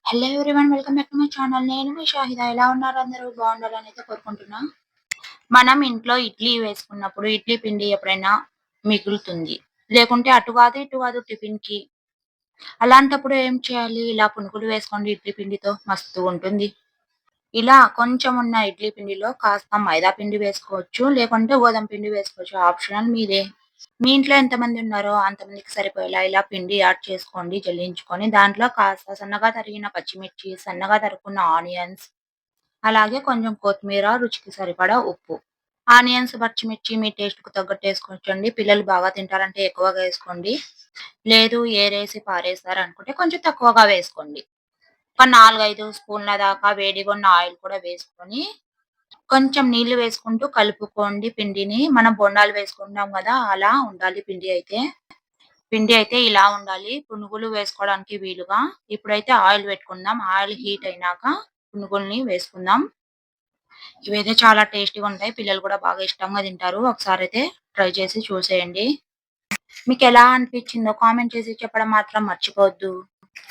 Hello everyone, welcome back to my channel. నేను మీ షాహిదా. ఎలా ఉన్నారు? అందరూ బాగుండాలని అయితే కోరుకుంటున్నా. మనం ఇంట్లో ఇడ్లీ వేసుకున్నప్పుడు ఇడ్లీ పిండి ఎప్పుడైనా మిగులుతుంది. లేకుంటే అటు కాదు ఇటు కాదు టిఫిన్‌కి. అలాంటప్పుడు ఏం చేయాలి? ఇలా పునుగులు వేసుకోండి ఇడ్లీ పిండితో మస్తుగుంటుంది. ఇలా కొంచెం ఉన్న ఇడ్లీ పిండిలో కాస్త మైదా పిండి వేసుకోవచ్చు. లేకుంటే గోధుమ పిండి వేసుకోవచ్చు. ఆప్షనల్ మీదే. మీ ఇంట్లో ఎంతమంది ఉన్నారో అంతమందికి సరిపోయేలా ఇలా పిండి యాడ్ చేసుకోండి జల్లించుకొని. దాంట్లో కాస్త సన్నగా తరిగిన పచ్చిమిర్చి, సన్నగా తరుక్కున్న ఆనియన్స్, అలాగే కొంచెం కొత్తిమీర, రుచికి సరిపడా ఉప్పు. ఆనియన్స్, పచ్చిమిర్చి మీ టేస్ట్‌కు తగ్గట్టు ఏసుకోవచ్చండి. పిల్లలు బాగా తింటారంటే ఎక్కువగా ఏసుకోండి. లేదు ఏరేసి పారేస్తారనుకుంటే కొంచెం తక్కువగా వేసుకోండి. ఒక 4, 5 స్పూన్ల దాకా వేడిగా ఉన్న ఆయిల్ కూడా వేసుకొని, కొంచెం నీళ్లు వేసుకుంటూ కలుపుకోండి పిండిని. మనం బోండాలు వేసుకుంటాం గదా! అలా ఉండాలి పిండి అయితే. పిండి అయితే ఇలా ఉండాలి. పునుగులు వేసుకోవడానికి వీలుగా. ఇప్పుడైతే ఆయిల్ పెట్టుకుందాం. ఆయిల్ హీట్ అయినాక పునుగుల్ని వేసుకుందాం. ఇవైతే చాలా టేస్టీగా ఉంటాయి. పిల్లలు కూడా బాగా ఇష్టంగా తింటారు. ఒకసారైతే ట్రై చేసి చూసేయండి. మీకెలా అనిపించిందో కామెంట్ చేసి చెప్పడం మాత్రం మర్చిపోవద్దు.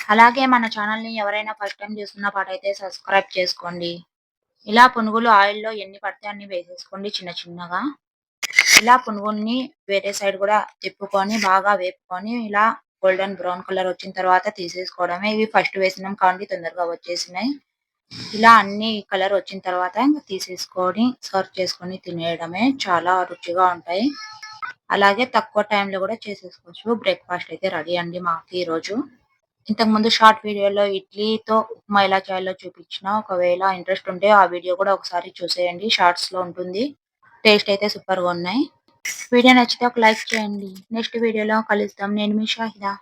అలాగే మన ఛానల్‌ని ఎవరైనా ఫస్ట్ టైమ్ చూస్తున్న పాటైతే సబ్స్క్రైబ్ చేసుకోండి. ఇలా పునుగులు ఆయిల్‌లో ఎన్ని పడితే అన్ని వేసేసుకోండి చిన్న చిన్నగా. ఇలా పునుగుల్ని వేరే సైడ్ కూడా తిప్పుకొని బాగా వేపుకొని ఇలా గోల్డెన్ బ్రౌన్ కలర్ వచ్చిన తర్వాత తీసేసుకోవడమే. ఇవి ఫస్ట్ వేసినాం కాబట్టి తొందరగా వచ్చేసినాయి. ఇలా అన్ని కలర్ వచ్చిన తర్వాత ఇంక తీసేసుకొని సర్వ్ చేసుకొని తినేయడమే. చాలా రుచిగా ఉంటాయి. అలాగే తక్కువ టైంలో కూడా చేసేసుకోవచ్చు. బ్రేక్‌ఫాస్ట్ అయితే రెడీ అండి మాకు ఈరోజు. ఇంతకుముందు షార్ట్ వీడియోలో ఇడ్లీతో ఉప్మా ఎలా చేయాలో చూపించిన. ఒకవేళ ఇంట్రెస్ట్ ఉంటే ఆ వీడియో కూడా ఒకసారి చూసేయండి. షార్ట్స్‌లో ఉంటుంది. టేస్ట్ అయితే సూపర్‌గా ఉన్నాయి. వీడియో నచ్చితే ఒక లైక్ చేయండి. నెక్స్ట్ వీడియోలో కలుద్దాం. నేను మీ షాహిదా.